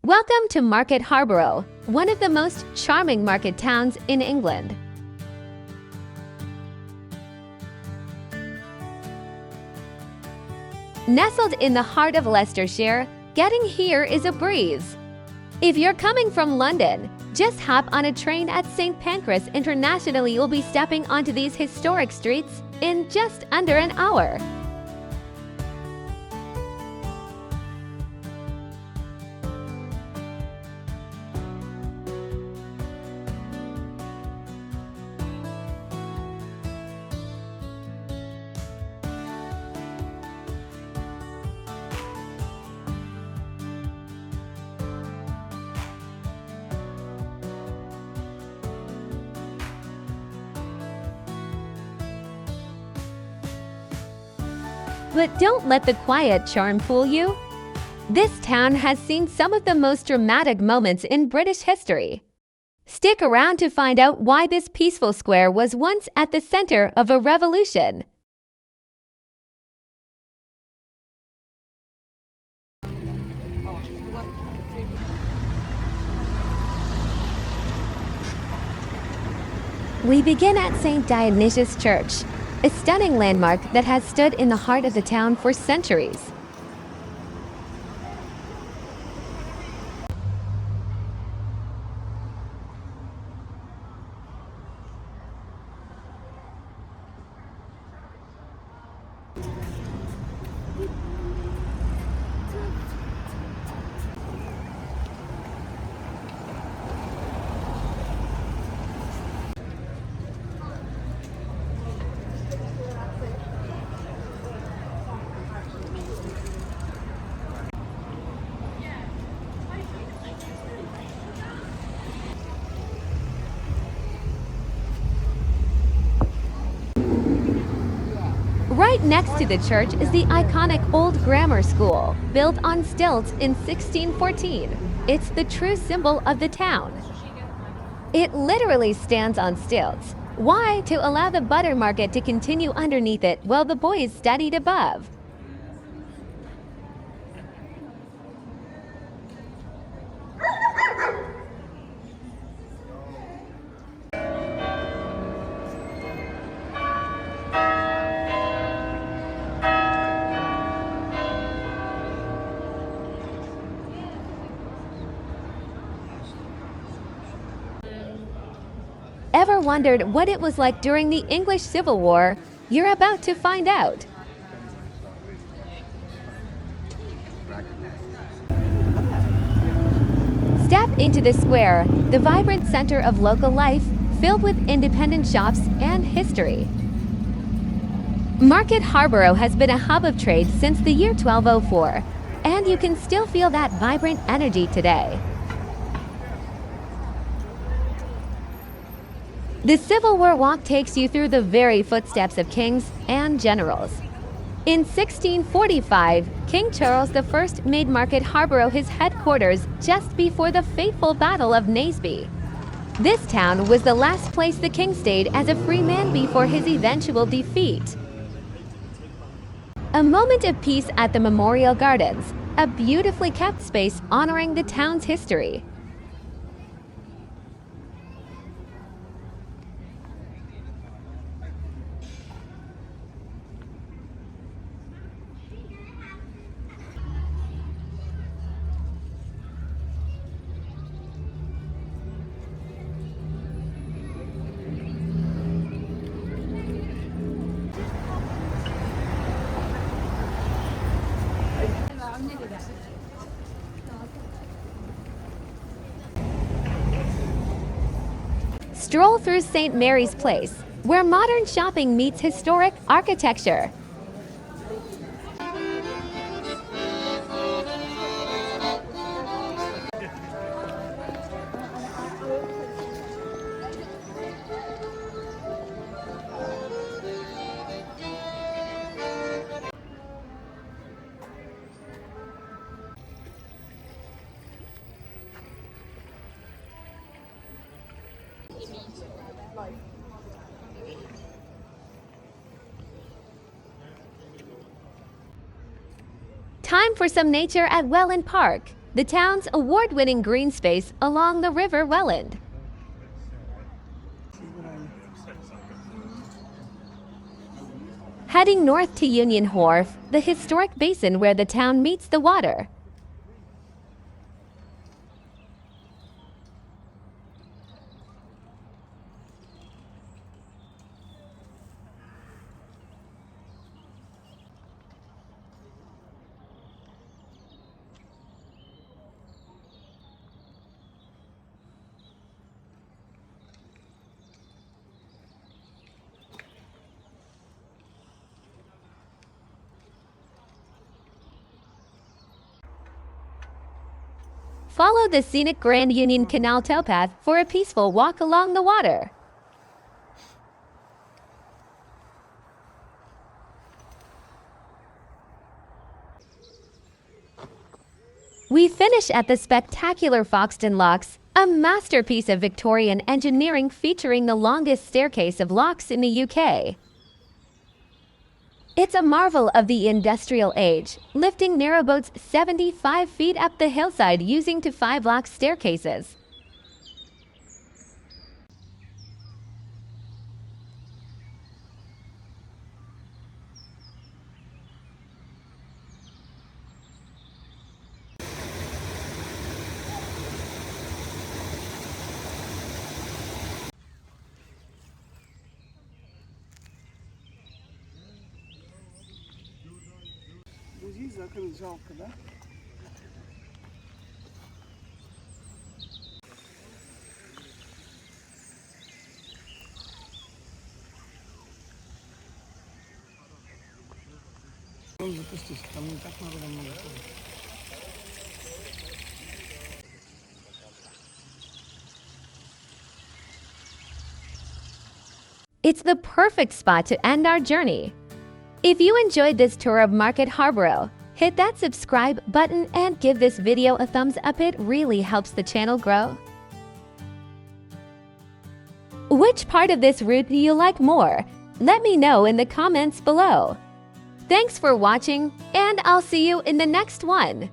Welcome to Market Harborough, one of the most charming market towns in England. Nestled in the heart of Leicestershire, getting here is a breeze. If you're coming from London, just hop on a train at St Pancras Internationally. You'll be stepping onto these historic streets in just under an hour. But don't let the quiet charm fool you. This town has seen some of the most dramatic moments in British history. Stick around to find out why this peaceful square was once at the center of a revolution. We begin at St Dionysius Church, a stunning landmark that has stood in the heart of the town for centuries. Right next to the church is the iconic Old Grammar School, built on stilts in 1614. It's the true symbol of the town. It literally stands on stilts. Why? To allow the butter market to continue underneath it while the boys studied above. Ever wondered what it was like during the English Civil War? You're about to find out. Step into the square, the vibrant center of local life, filled with independent shops and history. Market Harborough has been a hub of trade since the year 1204, and you can still feel that vibrant energy today. The Civil War walk takes you through the very footsteps of kings and generals. In 1645, King Charles I made Market Harborough his headquarters just before the fateful Battle of Naseby. This town was the last place the king stayed as a free man before his eventual defeat. A moment of peace at the Memorial Gardens, a beautifully kept space honoring the town's history. Stroll through St Mary's Place, where modern shopping meets historic architecture. Time for some nature at Welland Park. the town's award-winning green space along the River Welland. Heading north to Union Wharf, the historic basin where the town meets the water. Follow the scenic Grand Union Canal towpath for a peaceful walk along the water. We finish at the spectacular Foxton Locks, a masterpiece of Victorian engineering featuring the longest staircase of locks in the UK. It's a marvel of the industrial age, lifting narrowboats 75 feet up the hillside using to 5-lock staircases. It's the perfect spot to end our journey. If you enjoyed this tour of Market Harborough, hit that subscribe button and give this video a thumbs up. It really helps the channel grow. Which part of this route do you like more? Let me know in the comments below. Thanks for watching, and I'll see you in the next one.